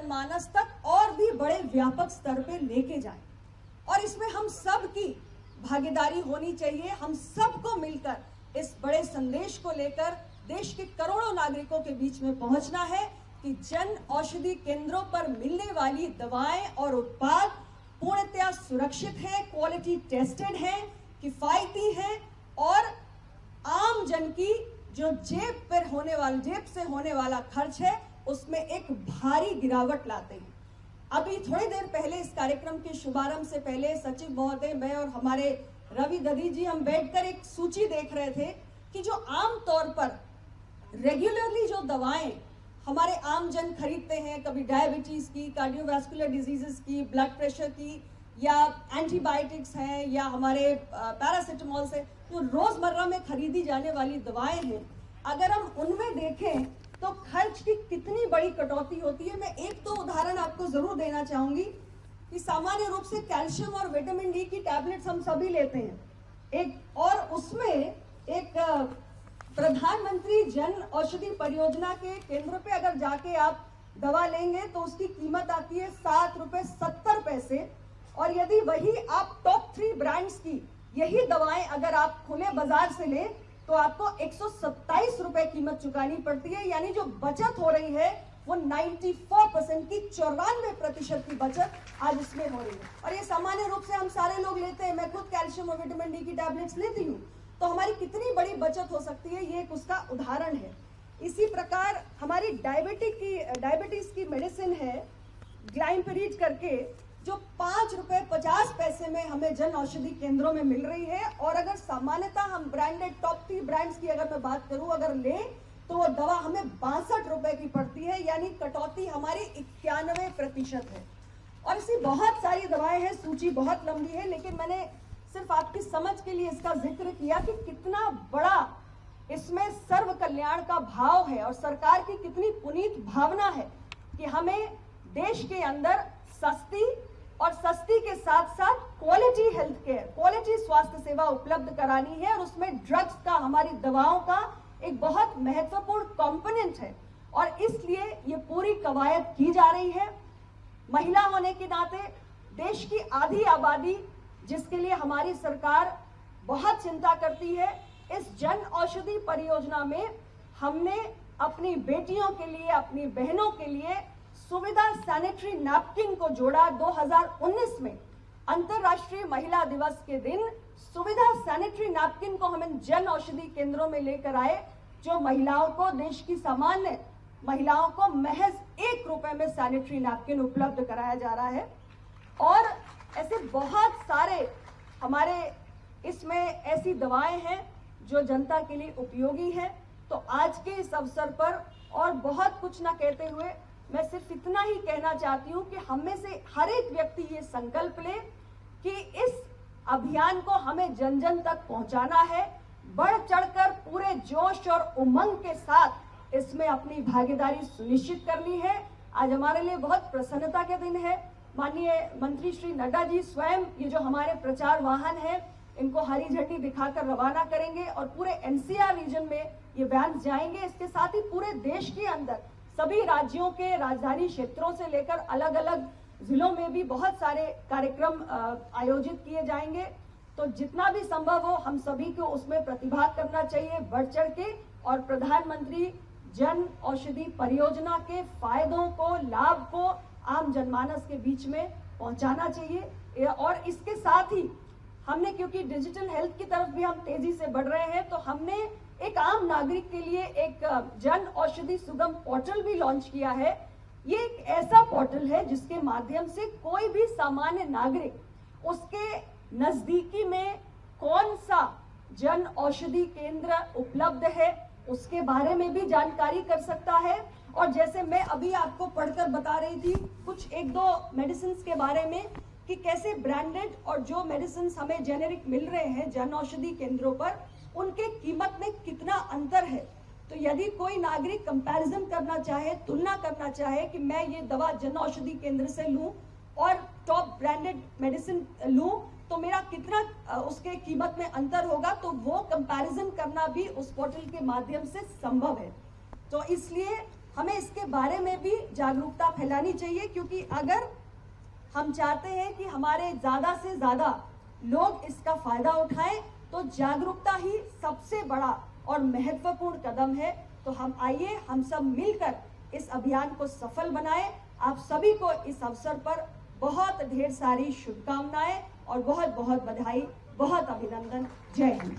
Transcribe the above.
जनमानस तक और भी बड़े व्यापक स्तर पे लेके जाएं। और इसमें हम सब की भागीदारी होनी चाहिए। हम सबको मिलकर इस बड़े संदेश को लेकर देश के करोड़ों नागरिकों के बीच में पहुंचना है कि जन औषधि केंद्रों पर मिलने वाली दवाएं और उत्पाद पूर्णतया सुरक्षित है, क्वालिटी टेस्टेड है, किफायती है और आम जन की जो जेब से होने वाला खर्च है उसमें एक भारी गिरावट लाते हैं। अभी थोड़ी देर पहले इस कार्यक्रम के शुभारंभ से पहले सचिव महोदय, मैं और हमारे रवि दधी जी हम बैठकर एक सूची देख रहे थे कि जो आम तौर पर रेगुलरली जो दवाएं हमारे आम जन खरीदते हैं, कभी डायबिटीज की, कार्डियोवैस्कुलर डिजीजेस की, ब्लड प्रेशर की, या एंटीबायोटिक्स हैं, या हमारे पैरासिटामॉल से जो रोजमर्रा में खरीदी जाने वाली दवाएं हैं, अगर हम उनमें देखें तो खर्च की कितनी बड़ी कटौती होती है। मैं एक तो उदाहरण आपको जरूर देना चाहूंगी कि सामान्य रूप से कैल्शियम और विटामिन डी की टैबलेट्स हम सभी लेते हैं, और उसमें एक प्रधानमंत्री जन औषधि परियोजना के केंद्र पे अगर जाके आप दवा लेंगे तो उसकी कीमत आती है 7.70 रुपए। और यदि वही आप टॉप 3 ब्रांड्स की यही दवाएं अगर आप खुले बाजार से लें तो आपको 127 रुपए कीमत चुकानी पड़ती है। यानी जो बचत हो रही है वो 94% की 94% की बचत आज इसमें हो रही है। और ये सामान्य रूप से हम सारे लोग लेते हैं। मैं खुद कैल्शियम और विटामिन डी की टैबलेट्स लेती हूँ, तो हमारी कितनी बड़ी बचत हो सकती है, ये एक उसका उदाहरण है। इसी प्रकार हमारी डायबिटीज की मेडिसिन है ग्लाइम्पेरिड करके, जो 5 रुपए 50 पैसे में हमें जन औषधि केंद्रों में मिल रही है। और अगर सामान्यतः हम ब्रांडेड टॉप 3 ब्रांड्स की अगर मैं बात करूं, अगर लें तो वो दवा हमें 62 रुपए की पड़ती है, यानी कटौती हमारी 91% है। और ऐसी बहुत सारी दवाएं हैं, सूची बहुत लंबी है, लेकिन मैंने सिर्फ आपकी समझ के लिए इसका जिक्र किया कि कितना बड़ा इसमें सर्व कल्याण का भाव है और सरकार की कितनी पुनीत भावना है कि हमें देश के अंदर सस्ती के साथ साथ क्वालिटी हेल्थ केयर, क्वालिटी स्वास्थ्य सेवा उपलब्ध करानी है। और उसमें ड्रग्स का, हमारी दवाओं का एक बहुत महत्वपूर्ण कंपोनेंट है और इसलिए ये पूरी कवायद की जा रही है। महिला होने के नाते देश की आधी आबादी जिसके लिए हमारी सरकार बहुत चिंता करती है, इस जन औषधि परियोजना में हमने अपनी बेटियों के लिए, अपनी बहनों के लिए सुविधा सैनिटरी नैपकिन को जोड़ा। 2019 में अंतर्राष्ट्रीय महिला दिवस के दिन सुविधा सैनिटरी नैपकिन को हम जन औषधि केंद्रों में लेकर आए, जो महिलाओं को, देश की सामान्य महिलाओं को महज 1 रुपए में सैनिटरी नैपकिन उपलब्ध कराया जा रहा है। और ऐसे बहुत सारे हमारे इसमें ऐसी दवाएं हैं जो जनता के लिए उपयोगी है। तो आज के इस अवसर पर और बहुत कुछ ना कहते हुए मैं सिर्फ इतना ही कहना चाहती हूँ कि हम में से हर एक व्यक्ति ये संकल्प ले कि इस अभियान को हमें जन जन तक पहुंचाना है, बढ़ चढ़कर पूरे जोश और उमंग के साथ इसमें अपनी भागीदारी सुनिश्चित करनी है। आज हमारे लिए बहुत प्रसन्नता के दिन है। माननीय मंत्री श्री नड्डा जी स्वयं ये जो हमारे प्रचार वाहन है इनको हरी झंडी दिखाकर रवाना करेंगे और पूरे एनसीआर रीजन में ये वैन जाएंगे। इसके साथ ही पूरे देश के अंदर सभी राज्यों के राजधानी क्षेत्रों से लेकर अलग अलग जिलों में भी बहुत सारे कार्यक्रम आयोजित किए जाएंगे। तो जितना भी संभव हो हम सभी को उसमें प्रतिभाग करना चाहिए बढ़ चढ़ के, और प्रधानमंत्री जन औषधि परियोजना के फायदों को, लाभ को आम जनमानस के बीच में पहुंचाना चाहिए। और इसके साथ ही हमने, क्योंकि डिजिटल हेल्थ की तरफ भी हम तेजी से बढ़ रहे हैं, तो हमने एक आम नागरिक के लिए एक जन औषधि सुगम पोर्टल भी लॉन्च किया है। ये एक ऐसा पोर्टल है जिसके माध्यम से कोई भी सामान्य नागरिक उसके नजदीकी में कौन सा जन औषधि केंद्र उपलब्ध है उसके बारे में भी जानकारी कर सकता है। और जैसे मैं अभी आपको पढ़कर बता रही थी कुछ 1-2 मेडिसिन के बारे में कि कैसे ब्रांडेड और जो मेडिसिन हमें जेनेरिक मिल रहे हैं जन औषधि केंद्रों पर, उनके कीमत में कितना अंतर है। तो यदि कोई नागरिक कंपैरिजन करना चाहे, तुलना करना चाहे कि मैं ये दवा जन औषधि केंद्र से लूं और टॉप ब्रांडेड मेडिसिन लूं तो मेरा कितना उसके कीमत में अंतर होगा, तो वो कंपैरिजन करना भी उस पोर्टल के माध्यम से संभव है। तो इसलिए हमें इसके बारे में भी जागरूकता फैलानी चाहिए, क्योंकि अगर हम चाहते हैं कि हमारे ज़्यादा से ज़्यादा लोग इसका फायदा उठाएं, तो जागरूकता ही सबसे बड़ा और महत्वपूर्ण कदम है। तो हम आइए, हम सब मिलकर इस अभियान को सफल बनाएं। आप सभी को इस अवसर पर बहुत ढेर सारी शुभकामनाएं और बहुत बहुत बधाई, बहुत अभिनंदन। जय हिंद।